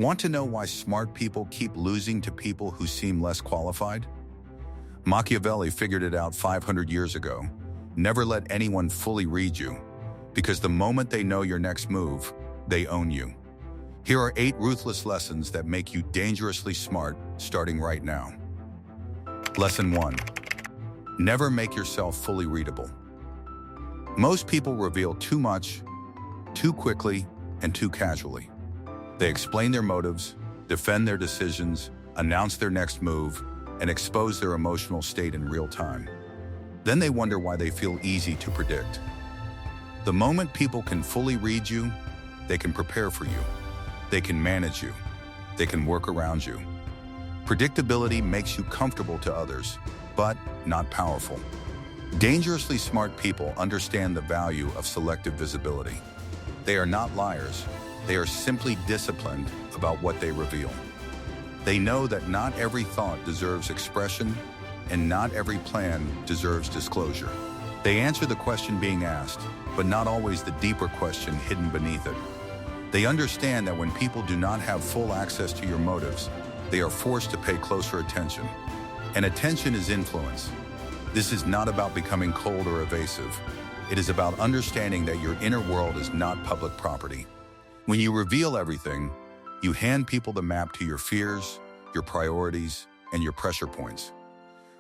Want to know why smart people keep losing to people who seem less qualified? Machiavelli figured it out 500 years ago. Never let anyone fully read you, because the moment they know your next move, they own you. Here are 8 ruthless lessons that make you dangerously smart, starting right now. Lesson 1. Never make yourself fully readable. Most people reveal too much, too quickly, and too casually. They explain their motives, defend their decisions, announce their next move, and expose their emotional state in real time. Then they wonder why they feel easy to predict. The moment people can fully read you, they can prepare for you. They can manage you. They can work around you. Predictability makes you comfortable to others, but not powerful. Dangerously smart people understand the value of selective visibility. They are not liars. They are simply disciplined about what they reveal. They know that not every thought deserves expression, and not every plan deserves disclosure. They answer the question being asked, but not always the deeper question hidden beneath it. They understand that when people do not have full access to your motives, they are forced to pay closer attention. And attention is influence. This is not about becoming cold or evasive. It is about understanding that your inner world is not public property. When you reveal everything, you hand people the map to your fears, your priorities, and your pressure points.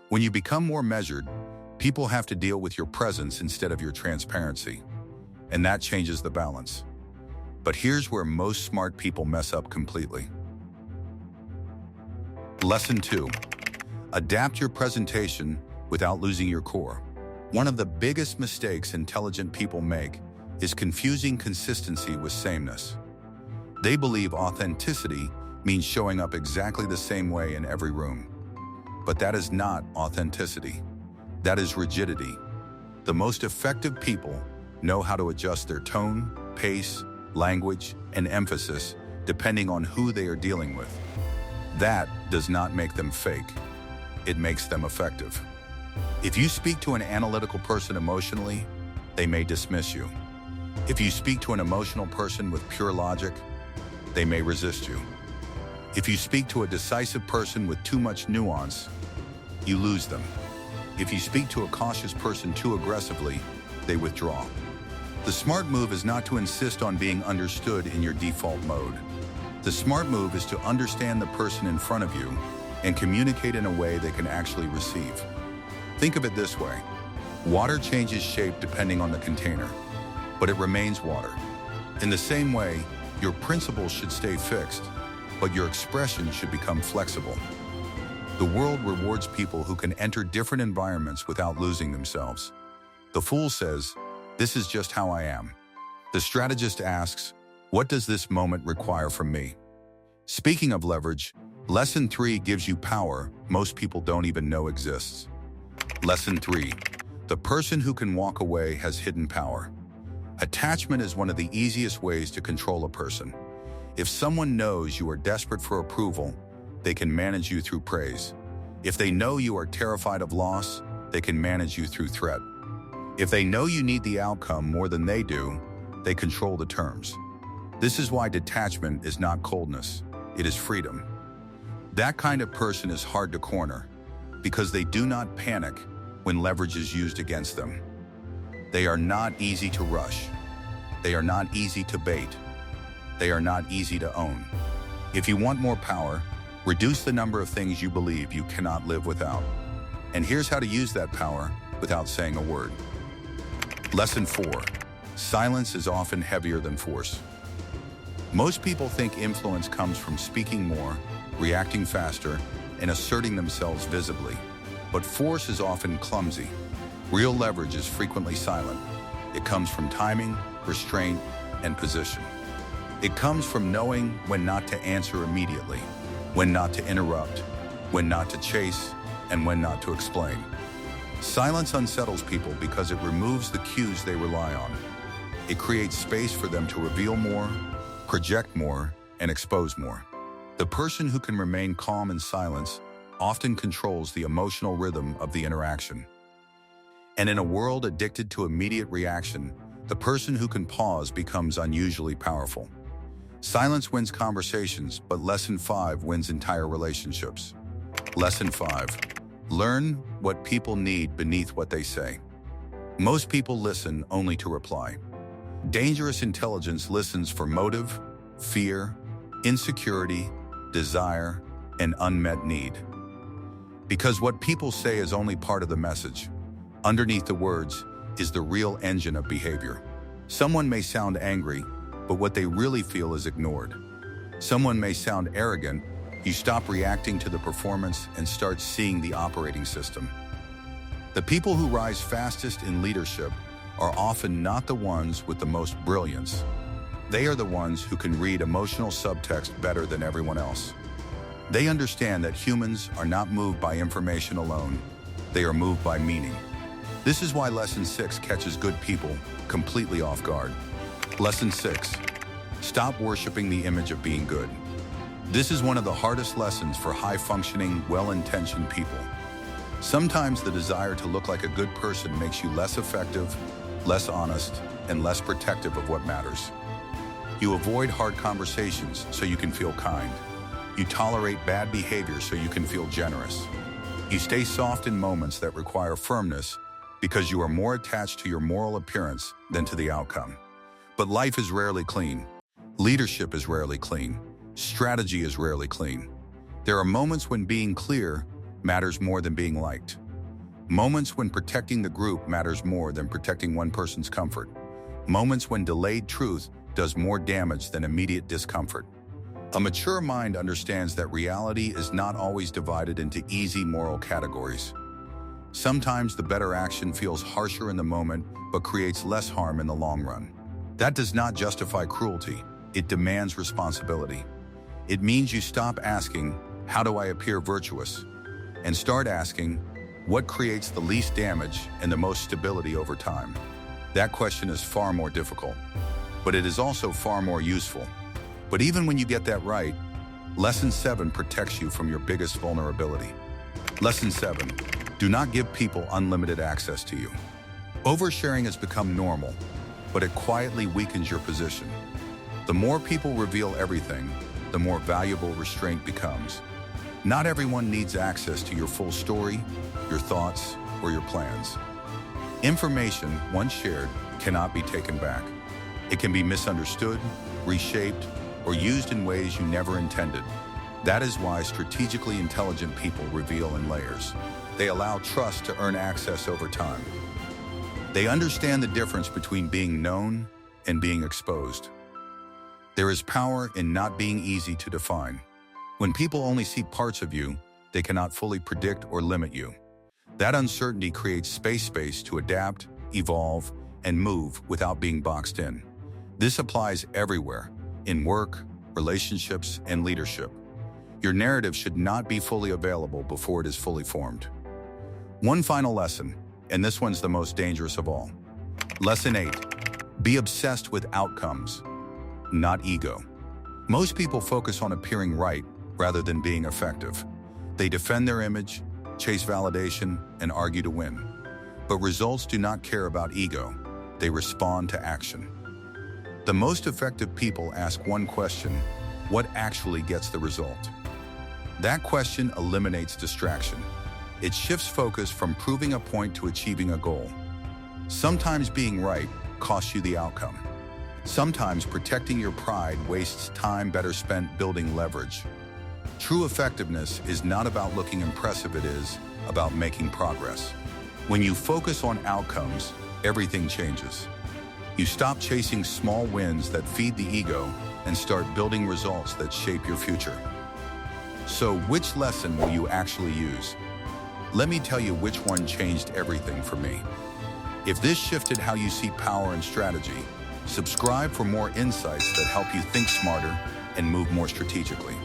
When you become more measured, people have to deal with your presence instead of your transparency. And that changes the balance. But here's where most smart people mess up completely. Lesson 2. Adapt your presentation without losing your core. One of the biggest mistakes intelligent people make is confusing consistency with sameness. They believe authenticity means showing up exactly the same way in every room. But that is not authenticity. That is rigidity. The most effective people know how to adjust their tone, pace, language, and emphasis depending on who they are dealing with. That does not make them fake. It makes them effective. If you speak to an analytical person emotionally, they may dismiss you. If you speak to an emotional person with pure logic, they may resist you. If you speak to a decisive person with too much nuance, you lose them. If you speak to a cautious person too aggressively, they withdraw. The smart move is not to insist on being understood in your default mode. The smart move is to understand the person in front of you and communicate in a way they can actually receive. Think of it this way. Water changes shape depending on the container, but it remains water. In the same way, your principles should stay fixed, but your expression should become flexible. The world rewards people who can enter different environments without losing themselves. The fool says, "This is just how I am." The strategist asks, "What does this moment require from me?" Speaking of leverage, Lesson 3 gives you power most people don't even know exists. Lesson 3. The person who can walk away has hidden power. Attachment is one of the easiest ways to control a person. If someone knows you are desperate for approval, they can manage you through praise. If they know you are terrified of loss, they can manage you through threat. If they know you need the outcome more than they do, they control the terms. This is why detachment is not coldness, it is freedom. That kind of person is hard to corner because they do not panic when leverage is used against them. They are not easy to rush. They are not easy to bait. They are not easy to own. If you want more power, reduce the number of things you believe you cannot live without. And here's how to use that power without saying a word. Lesson 4. Silence is often heavier than force. Most people think influence comes from speaking more, reacting faster, and asserting themselves visibly. But force is often clumsy. Real leverage is frequently silent. It comes from timing, restraint, and position. It comes from knowing when not to answer immediately, when not to interrupt, when not to chase, and when not to explain. Silence unsettles people because it removes the cues they rely on. It creates space for them to reveal more, project more, and expose more. The person who can remain calm in silence often controls the emotional rhythm of the interaction. And in a world addicted to immediate reaction, the person who can pause becomes unusually powerful. Silence wins conversations, but Lesson 5 wins entire relationships. Lesson 5. Learn what people need beneath what they say. Most people listen only to reply. Dangerous intelligence listens for motive, fear, insecurity, desire, and unmet need. Because what people say is only part of the message. Underneath the words is the real engine of behavior. Someone may sound angry, but what they really feel is ignored. Someone may sound arrogant. You stop reacting to the performance and start seeing the operating system. The people who rise fastest in leadership are often not the ones with the most brilliance. They are the ones who can read emotional subtext better than everyone else. They understand that humans are not moved by information alone. They are moved by meaning. This is why Lesson 6 catches good people completely off guard. Lesson 6. Stop worshiping the image of being good. This is one of the hardest lessons for high-functioning, well-intentioned people. Sometimes the desire to look like a good person makes you less effective, less honest, and less protective of what matters. You avoid hard conversations so you can feel kind. You tolerate bad behavior so you can feel generous. You stay soft in moments that require firmness because you are more attached to your moral appearance than to the outcome. But life is rarely clean. Leadership is rarely clean. Strategy is rarely clean. There are moments when being clear matters more than being liked. Moments when protecting the group matters more than protecting one person's comfort. Moments when delayed truth does more damage than immediate discomfort. A mature mind understands that reality is not always divided into easy moral categories. Sometimes the better action feels harsher in the moment, but creates less harm in the long run. That does not justify cruelty. It demands responsibility. It means you stop asking, "How do I appear virtuous?" and start asking, "What creates the least damage and the most stability over time?" That question is far more difficult, but it is also far more useful. But even when you get that right, Lesson 7 protects you from your biggest vulnerability. Lesson 7. Do not give people unlimited access to you. Oversharing has become normal, but it quietly weakens your position. The more people reveal everything, the more valuable restraint becomes. Not everyone needs access to your full story, your thoughts, or your plans. Information, once shared, cannot be taken back. It can be misunderstood, reshaped, or used in ways you never intended. That is why strategically intelligent people reveal in layers. They allow trust to earn access over time. They understand the difference between being known and being exposed. There is power in not being easy to define. When people only see parts of you, they cannot fully predict or limit you. That uncertainty creates space to adapt, evolve, and move without being boxed in. This applies everywhere, in work, relationships, and leadership. Your narrative should not be fully available before it is fully formed. One final lesson, and this one's the most dangerous of all. Lesson 8. Be obsessed with outcomes, not ego. Most people focus on appearing right rather than being effective. They defend their image, chase validation, and argue to win. But results do not care about ego. They respond to action. The most effective people ask one question: what actually gets the result? That question eliminates distraction. It shifts focus from proving a point to achieving a goal. Sometimes being right costs you the outcome. Sometimes protecting your pride wastes time better spent building leverage. True effectiveness is not about looking impressive, it is about making progress. When you focus on outcomes, everything changes. You stop chasing small wins that feed the ego and start building results that shape your future. So, which lesson will you actually use? Let me tell you which one changed everything for me. If this shifted how you see power and strategy, subscribe for more insights that help you think smarter and move more strategically.